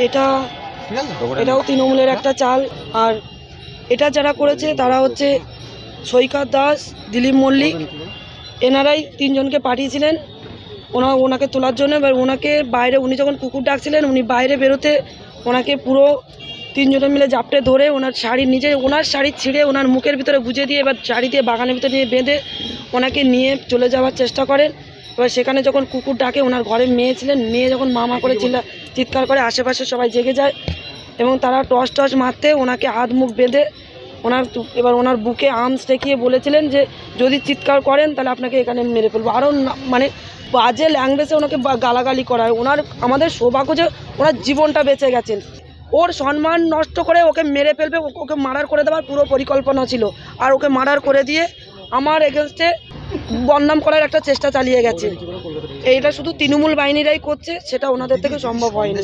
এটা এটাও তৃণমূলের একটা চাল। আর এটা যারা করেছে তারা হচ্ছে সৈকত দাস, দিলীপ মল্লিক, এনারাই তিনজনকে পাঠিয়েছিলেন ওনাকে তোলার জন্য। এবার ওনাকে বাইরে, উনি যখন কুকুর ডাকছিলেন, উনি বাইরে বেরোতে ওনাকে পুরো তিনজনে মিলে জাপটে ধরে ওনার শাড়ি ছিঁড়ে ওনার মুখের ভিতরে গুঁজে দিয়ে এবার শাড়ি দিয়ে বাগানের ভিতরে নিয়ে বেঁধে ওনাকে নিয়ে চলে যাওয়ার চেষ্টা করেন। এবার সেখানে যখন কুকুর ডাকে, ওনার ঘরে মেয়ে ছিলেন, মেয়ে যখন মা করে চিৎকার করে, আশেপাশে সবাই জেগে যায় এবং তারা টস মারতে ওনাকে হাত মুখ বেঁধে ওনার বুকে আর্মস রেখিয়ে বলেছিলেন যে যদি চিৎকার করেন তাহলে আপনাকে এখানে মেরে ফেলবো। আরও মানে বাজে ল্যাঙ্গুয়েজে ওনাকে গালাগালি করা হয়। আমাদের সৌভাগ্য যে ওনার জীবনটা বেঁচে গেছেন। ওর সম্মান নষ্ট করে ওকে মেরে ফেলবে, ওকে মার্ডার করে দেওয়ার পুরো পরিকল্পনা ছিল। আর ওকে মার্ডার করে দিয়ে আমার এগেনস্টে বদনাম করার একটা চেষ্টা চালিয়ে গেছে। এইটা শুধু তৃণমূল বাহিনীরাই করছে, সেটা ওনাদের থেকে সম্ভব হয়নি।